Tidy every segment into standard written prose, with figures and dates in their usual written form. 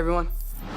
everyone.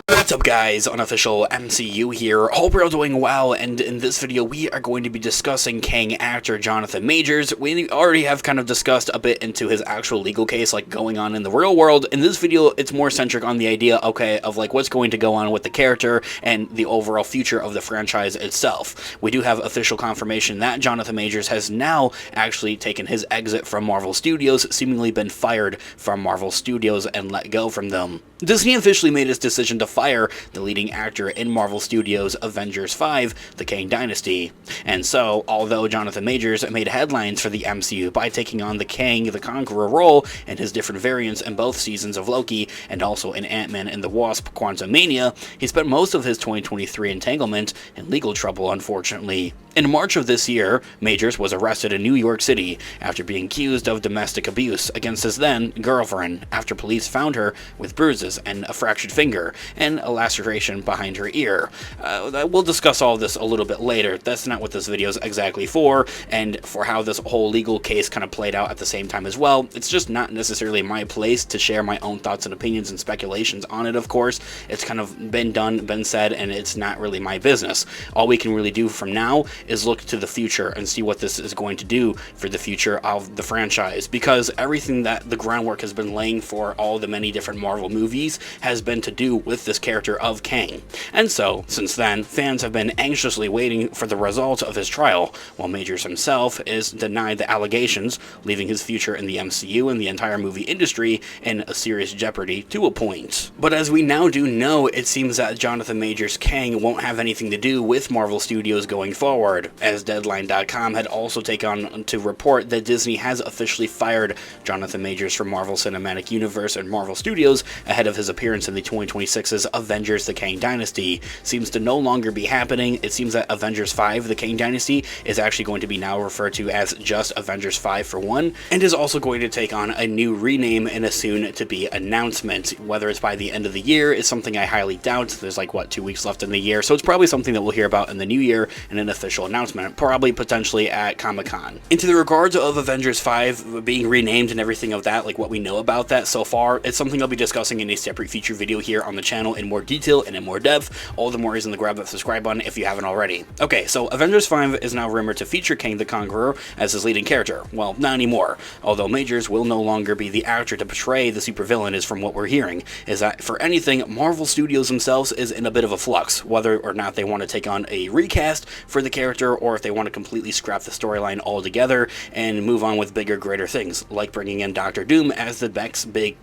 What's up guys, Unofficial MCU here, hope you're all doing well, and in this video we are going to be discussing Kang actor Jonathan Majors. We already have kind of discussed a bit into his actual legal case like going on in the real world. In this video it's more centric on the idea, okay, of like what's going to go on with the character and the overall future of the franchise itself. We do have official confirmation that Jonathan Majors has now actually taken his exit from Marvel Studios, seemingly been fired from Marvel Studios and let go from them. Disney officially made its decision to fire the leading actor in Marvel Studios' Avengers 5, The Kang Dynasty. And so, although Jonathan Majors made headlines for the MCU by taking on the Kang the Conqueror role in his different variants in both seasons of Loki and also in Ant-Man and the Wasp: Quantumania, he spent most of his 2023 entanglement in legal trouble, unfortunately. In March of this year, Majors was arrested in New York City after being accused of domestic abuse against his then-girlfriend after police found her with bruises and a fractured finger and a laceration behind her ear. We'll discuss all this a little bit later. That's not what this video is exactly for, and for how this whole legal case kind of played out at the same time as well. It's just not necessarily my place to share my own thoughts and opinions and speculations on it, of course. It's kind of been done, been said, and it's not really my business. All we can really do from now is look to the future and see what this is going to do for the future of the franchise, because everything that the groundwork has been laying for all the many different Marvel movies has been to do with this character of Kang. And so, since then, fans have been anxiously waiting for the result of his trial, while Majors himself is denied the allegations, leaving his future in the MCU and the entire movie industry in a serious jeopardy to a point. But as we now do know, it seems that Jonathan Majors' Kang won't have anything to do with Marvel Studios going forward, as Deadline.com had also taken on to report that Disney has officially fired Jonathan Majors from Marvel Cinematic Universe and Marvel Studios ahead of his appearance in the 2026's Avengers: The Kang Dynasty. Seems to no longer be happening. It seems that Avengers 5: The Kang Dynasty is actually going to be now referred to as just Avengers 5 for one, and is also going to take on a new rename and a soon-to-be announcement. Whether it's by the end of the year is something I highly doubt. There's like, 2 weeks left in the year, so it's probably something that we'll hear about in the new year in an official announcement, probably potentially at Comic-Con. Into the regards of Avengers 5 being renamed and everything of that, like what we know about that so far, it's something I'll be discussing in a separate feature video here on the channel in more detail and in more depth. All the more reason to grab that subscribe button if you haven't already. Okay, so Avengers 5 is now rumored to feature Kang the Conqueror as his leading character. Well, not anymore. Although Majors will no longer be the actor to portray the supervillain, is from what we're hearing, is that for anything, Marvel Studios themselves is in a bit of a flux, whether or not they want to take on a recast for the character or if they want to completely scrap the storyline altogether and move on with bigger, greater things, like bringing in Doctor Doom as the next big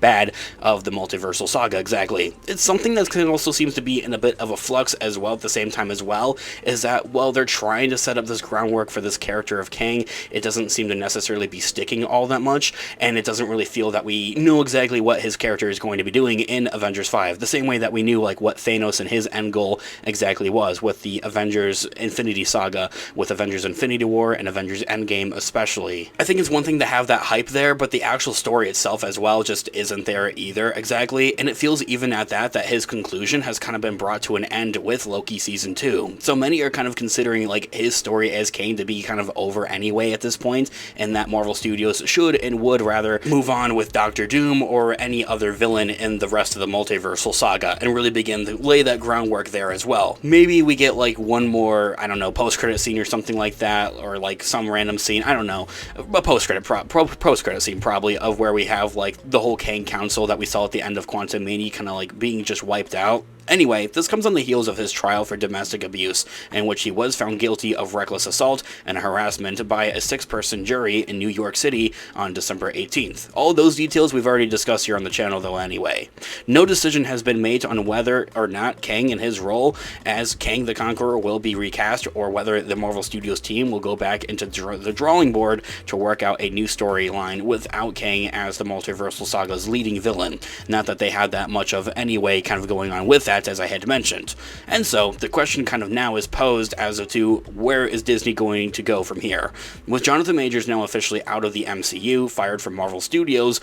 bad of the multiversal saga. Exactly. It's something that also seems to be in a bit of a flux as well at the same time as well, is that while they're trying to set up this groundwork for this character of Kang, it doesn't seem to necessarily be sticking all that much, and it doesn't really feel that we know exactly what his character is going to be doing in Avengers 5, the same way that we knew like what Thanos and his end goal exactly was with the Avengers Infinity Saga, with Avengers Infinity War and Avengers Endgame especially. I think it's one thing to have that hype there, but the actual story itself as well just isn't there either exactly, and it feels even at that his conclusion has kind of been brought to an end with Loki Season 2. So many are kind of considering like his story as Kang to be kind of over anyway at this point, and that Marvel Studios should and would rather move on with Doctor Doom or any other villain in the rest of the multiversal saga and really begin to lay that groundwork there as well. Maybe we get like one more, I don't know, post-credit scene or something like that, or like some random scene, I don't know, a post-credit scene probably, of where we have like the whole Kang Council that we saw at the end of Quantumania kind of like being just wiped out. Anyway, this comes on the heels of his trial for domestic abuse, in which he was found guilty of reckless assault and harassment by a 6-person jury in New York City on December 18th. All those details we've already discussed here on the channel though anyway. No decision has been made on whether or not Kang in his role as Kang the Conqueror will be recast, or whether the Marvel Studios team will go back into the drawing board to work out a new storyline without Kang as the multiversal saga's leading villain. Not that they had that much of anyway kind of going on with that, that, as I had mentioned. And so the question kind of now is posed as to where is Disney going to go from here. With Jonathan Majors now officially out of the MCU, fired from Marvel Studios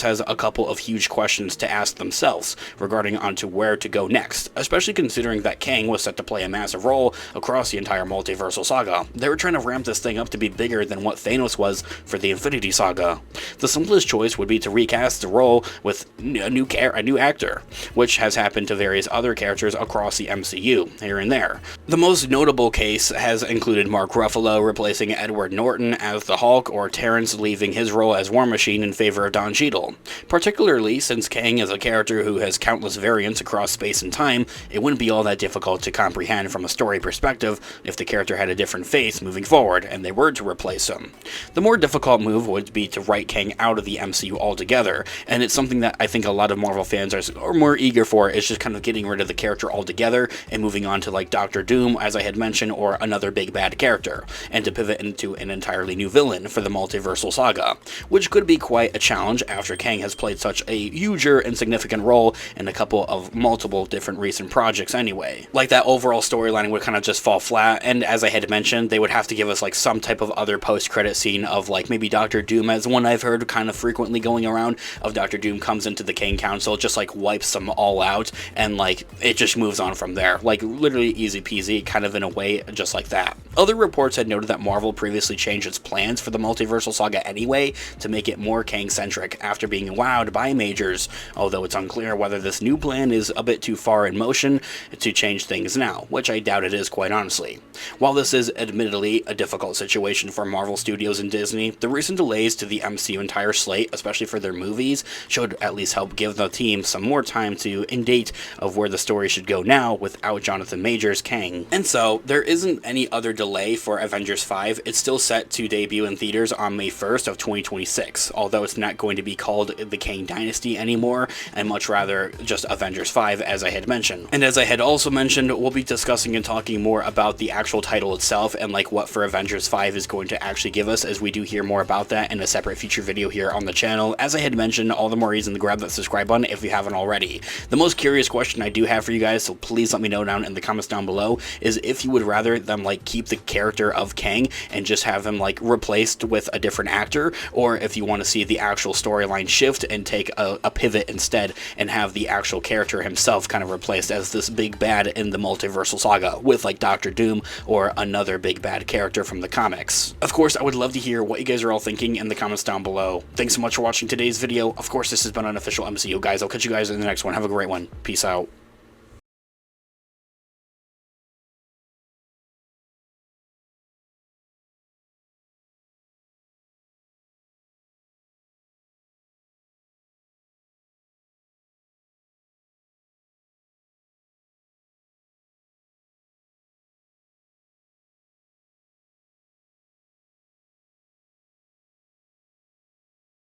has a couple of huge questions to ask themselves regarding onto where to go next, especially considering that Kang was set to play a massive role across the entire multiversal saga. They were trying to ramp this thing up to be bigger than what Thanos was for the Infinity Saga. The simplest choice would be to recast the role with a new actor, which has happened to various other characters across the MCU, here and there. The most notable case has included Mark Ruffalo replacing Edward Norton as the Hulk, or Terrence leaving his role as War Machine in favor of Don Cheadle. Particularly since Kang is a character who has countless variants across space and time, it wouldn't be all that difficult to comprehend from a story perspective if the character had a different face moving forward and they were to replace him. The more difficult move would be to write Kang out of the MCU altogether, and it's something that I think a lot of Marvel fans are more eager for, is just kind of getting rid of the character altogether and moving on to like Doctor Doom, as I had mentioned, or another big bad character, and to pivot into an entirely new villain for the multiversal saga, which could be quite a challenge after Kang has played such a huger and significant role in a couple of multiple different recent projects anyway. Like, that overall storyline would kind of just fall flat, and as I had mentioned, they would have to give us like some type of other post-credit scene of like maybe Doctor Doom, as one I've heard kind of frequently going around, of Doctor Doom comes into the Kang Council, just like wipes them all out, and like it just moves on from there. Like, literally easy peasy, kind of in a way, just like that. Other reports had noted that Marvel previously changed its plans for the multiversal saga anyway to make it more Kang-centric after being wowed by Majors, although it's unclear whether this new plan is a bit too far in motion to change things now, which I doubt it is, quite honestly. While this is admittedly a difficult situation for Marvel Studios and Disney, the recent delays to the MCU entire slate, especially for their movies, should at least help give the team some more time to indate of where the story should go now without Jonathan Majors' Kang. And so, there isn't any other delay for Avengers 5. It's still set to debut in theaters on May 1st of 2026, although it's not going to be called the Kang Dynasty anymore, and much rather just Avengers 5, as I had mentioned. And as I had also mentioned, we'll be discussing and talking more about the actual title itself and like what for Avengers 5 is going to actually give us, as we do hear more about that in a separate feature video here on the channel. As I had mentioned, all the more reason to grab that subscribe button if you haven't already. The most curious question I do have for you guys, so please let me know down in the comments down below, is if you would rather them like keep the character of Kang and just have him like replaced with a different actor, or if you want to see the actual storyline shift and take a pivot instead and have the actual character himself kind of replaced as this big bad in the multiversal saga with like Doctor Doom or another big bad character from the comics. Of course, I would love to hear what you guys are all thinking in the comments down below. Thanks so much for watching today's video. Of course, this has been Unofficial MCU, guys. I'll catch you guys in the next one. Have a great one. Peace out.